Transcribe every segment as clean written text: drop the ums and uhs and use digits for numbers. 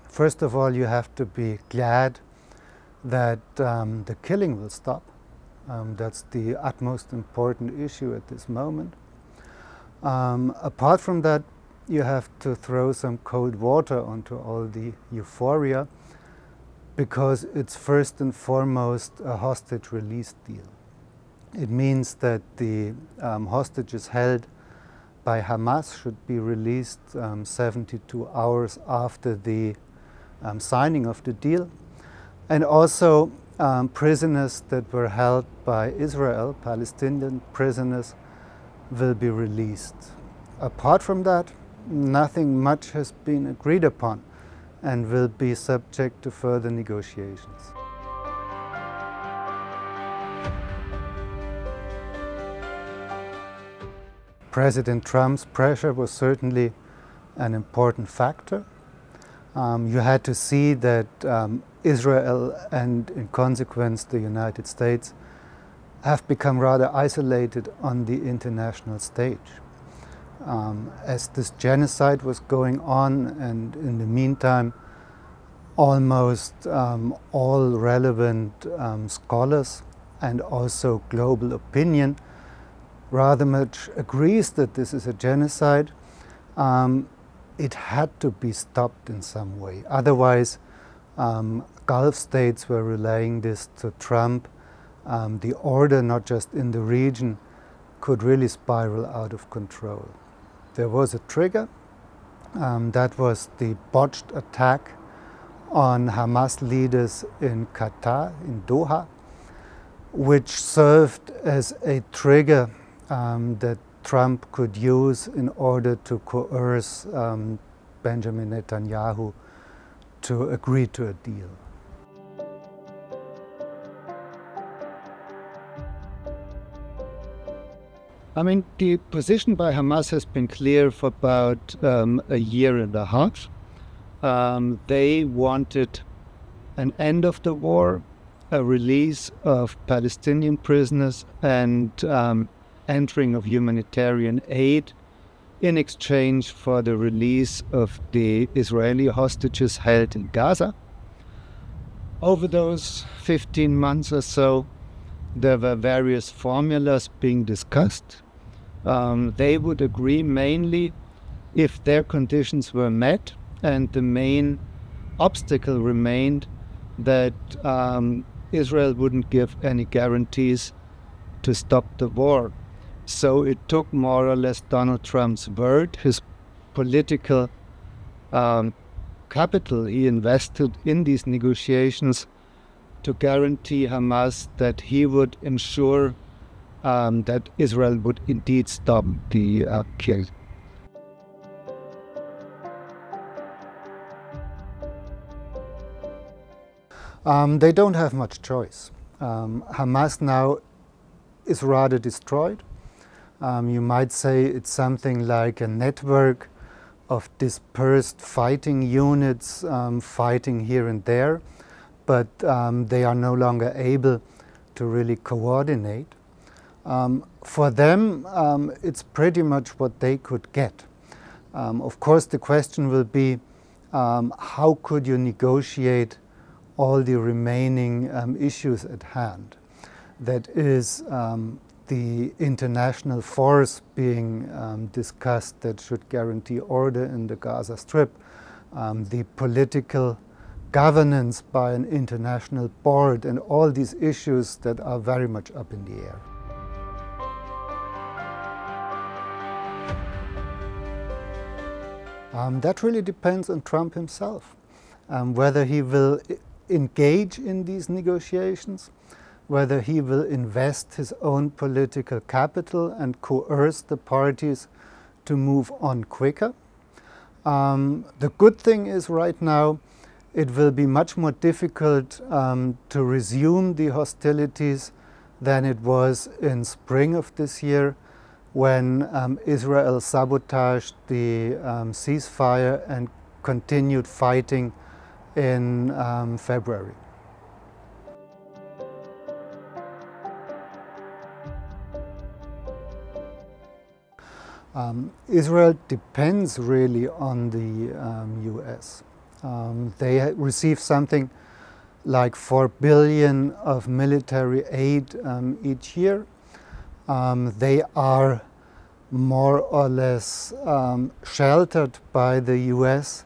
First of all, you have to be glad that the killing will stop. That's the utmost important issue at this moment. Apart from that, you have to throw some cold water onto all the euphoria, because it's first and foremost a hostage release deal. It means that the hostages held by Hamas should be released 72 hours after the signing of the deal. And also prisoners that were held by Israel, Palestinian prisoners, will be released. Apart from that, nothing much has been agreed upon and will be subject to further negotiations. President Trump's pressure was certainly an important factor. You had to see that Israel and, in consequence, the United States have become rather isolated on the international stage. As this genocide was going on, and in the meantime, almost all relevant scholars and also global opinion rather much agrees that this is a genocide, it had to be stopped in some way. Otherwise, Gulf states were relaying this to Trump. The order, not just in the region, could really spiral out of control. There was a trigger. That was the botched attack on Hamas leaders in Qatar, in Doha, which served as a trigger that Trump could use in order to coerce Benjamin Netanyahu to agree to a deal. I mean, the position by Hamas has been clear for about a year and a half. They wanted an end of the war, a release of Palestinian prisoners, and entering of humanitarian aid in exchange for the release of the Israeli hostages held in Gaza. Over those 15 months or so, there were various formulas being discussed. They would agree mainly if their conditions were met, and the main obstacle remained that Israel wouldn't give any guarantees to stop the war. So it took more or less Donald Trump's word, his political capital he invested in these negotiations, to guarantee Hamas that he would ensure that Israel would indeed stop the kill. They don't have much choice. Hamas now is rather destroyed. You might say it's something like a network of dispersed fighting units fighting here and there, but they are no longer able to really coordinate. For them, it's pretty much what they could get. Of course, the question will be, how could you negotiate all the remaining issues at hand? That is, the international force being discussed that should guarantee order in the Gaza Strip, the political governance by an international board, and all these issues that are very much up in the air. That really depends on Trump himself, whether he will engage in these negotiations, whether he will invest his own political capital and coerce the parties to move on quicker. The good thing is right now it will be much more difficult to resume the hostilities than it was in spring of this year, when Israel sabotaged the ceasefire and continued fighting in February. Israel depends really on the US. They receive something like 4 billion of military aid each year. They are more or less sheltered by the US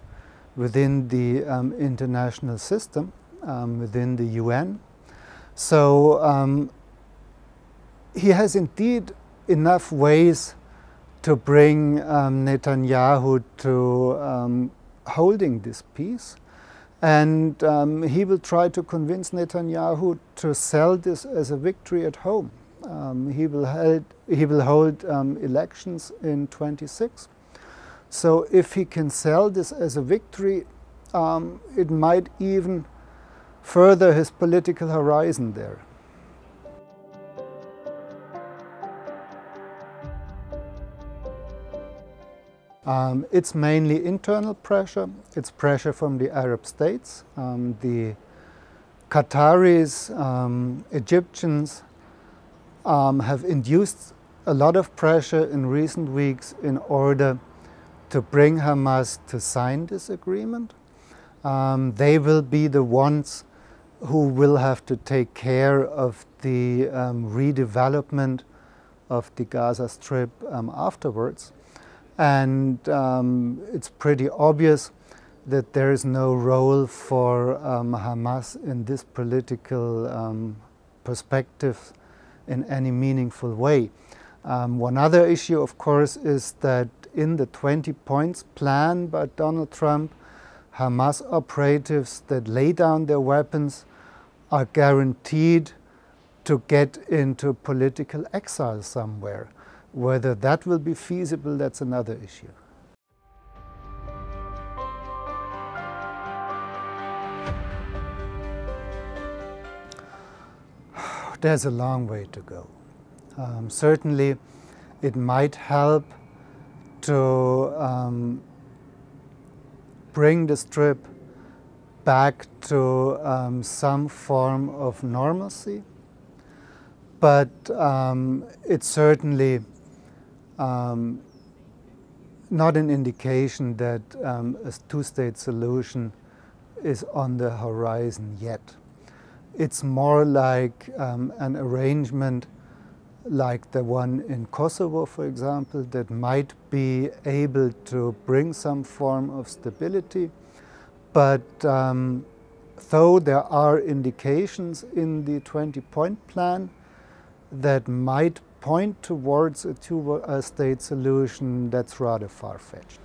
within the international system, within the UN. So he has indeed enough ways to bring Netanyahu to holding this peace. And he will try to convince Netanyahu to sell this as a victory at home. He will hold elections in 26. So if he can sell this as a victory, it might even further his political horizon there. It's mainly internal pressure. It's pressure from the Arab states. The Qataris, Egyptians have induced a lot of pressure in recent weeks in order to bring Hamas to sign this agreement. They will be the ones who will have to take care of the redevelopment of the Gaza Strip afterwards. And it's pretty obvious that there is no role for Hamas in this political perspective in any meaningful way. One other issue, of course, is that in the 20 points plan by Donald Trump, Hamas operatives that lay down their weapons are guaranteed to get into political exile somewhere. Whether that will be feasible, that's another issue. There's a long way to go. Certainly, it might help to bring the Strip back to some form of normalcy, but it's certainly not an indication that a two-state solution is on the horizon yet. It's more like an arrangement like the one in Kosovo, for example, that might be able to bring some form of stability. But though there are indications in the 20-point plan that might point towards a two-state solution, that's rather far-fetched.